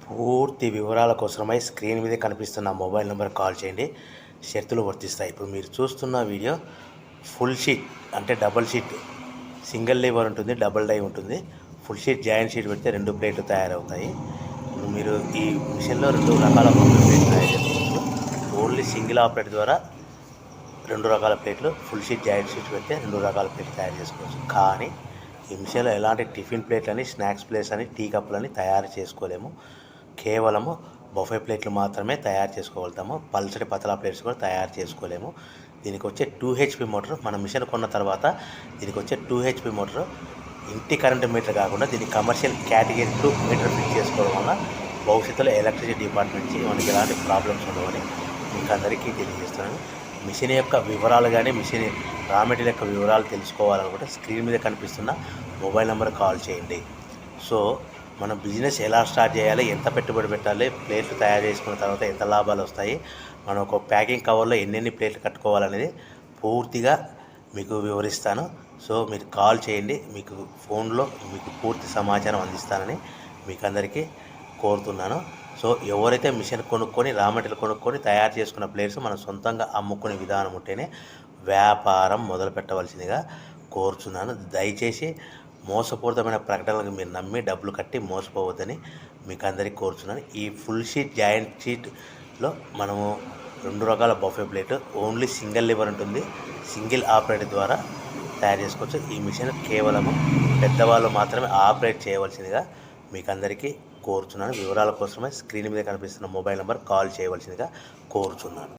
పూర్తి వివరాల కోసమై స్క్రీన్ మీద కనిపిస్తున్న మొబైల్ నెంబర్ కాల్ చేయండి. షరతులు వర్తిస్తాయి. ఇప్పుడు మీరు చూస్తున్న వీడియో ఫుల్ షీట్ అంటే డబుల్ షీట్, సింగిల్ లీవర్ ఉంటుంది, డబుల్ డై ఉంటుంది. ఫుల్ షీట్ జాయింట్ షీట్ పెడితే 2 ప్లేట్లు తయారవుతాయి. ఇప్పుడు మీరు ఈ మిషన్లో 2 రకాల ప్లేట్లు తయారు చేసుకోవచ్చు. ఓన్లీ సింగిల్ ఆపరేట్ ద్వారా 2 రకాల ప్లేట్లు, ఫుల్ షీట్ జాయింట్ షీట్ పెడితే 2 రకాల ప్లేట్లు తయారు చేసుకోవచ్చు. కానీ ఈ మిషన్లో ఎలాంటి టిఫిన్ ప్లేట్లని, స్నాక్స్ ప్లేట్స్ అని, టీ కప్పులని తయారు చేసుకోలేము. కేవలము బఫే ప్లేట్లు మాత్రమే తయారు చేసుకోగలుగుతాము. పల్చటి పతలా ప్లేట్స్ కూడా తయారు చేసుకోలేము. దీనికి వచ్చే 2 HP మోటార్, మన మిషన్ కొన్న తర్వాత దీనికి వచ్చే 2 HP మోటార్ ఇంటి కరెంటు మీటర్ కాకుండా దీనికి కమర్షియల్ కేటగిరీ 2 మీటర్ ఫిట్ చేసుకోవడం వల్ల భవిష్యత్తులో ఎలక్ట్రిసిటీ డిపార్ట్మెంట్ నుంచి మనకి ఎలాంటి ప్రాబ్లమ్స్ ఉండవని మీకు అందరికీ తెలియజేస్తున్నాను. మిషన్ యొక్క వివరాలు కానీ, మిషన్ రా మెటీరియల్ యొక్క వివరాలు తెలుసుకోవాలనుకుంటే స్క్రీన్ మీద కనిపిస్తున్న మొబైల్ నెంబర్ కాల్ చేయండి. సో మనం బిజినెస్ ఎలా స్టార్ట్ చేయాలి, ఎంత పెట్టుబడి పెట్టాలి, ప్లేట్లు తయారు చేసుకున్న తర్వాత ఎంత లాభాలు వస్తాయి, మనం ఒక ప్యాకింగ్ కవర్లో ఎన్నెన్ని ప్లేట్లు కట్టుకోవాలనేది పూర్తిగా మీకు వివరిస్తాను. సో మీరు కాల్ చేయండి, మీకు ఫోన్లో మీకు పూర్తి సమాచారం అందిస్తానని మీకు అందరికీ కోరుతున్నాను. సో ఎవరైతే మిషన్ కొనుక్కొని, రా మెటీరియల్ కొనుక్కొని తయారు చేసుకున్న ప్లేట్స్ మనం సొంతంగా అమ్ముకునే విధానం ఉంటేనే వ్యాపారం మొదలు పెట్టవలసిందిగా కోరుచున్నాను. దయచేసి మోసపూరితమైన ప్రకటనలకు మీరు నమ్మి డబ్బులు కట్టి మోసపోవద్దని మీకు అందరికీ కోరుచున్నాను. ఈ ఫుల్ షీట్ జాయింట్ షీట్లో మనము 2 రకాల buffet plate, only single liver ఉంటుంది, సింగిల్ ఆపరేటర్ ద్వారా తయారు చేసుకోవచ్చు. ఈ మిషన్ కేవలము పెద్దవాళ్ళు మాత్రమే ఆపరేట్ చేయవలసిందిగా మీకు అందరికీ కోరుచున్నాను. వివరాల కోసమే స్క్రీన్ మీద కనిపిస్తున్న మొబైల్ నెంబర్ కాల్ చేయవలసిందిగా కోరుచున్నాను.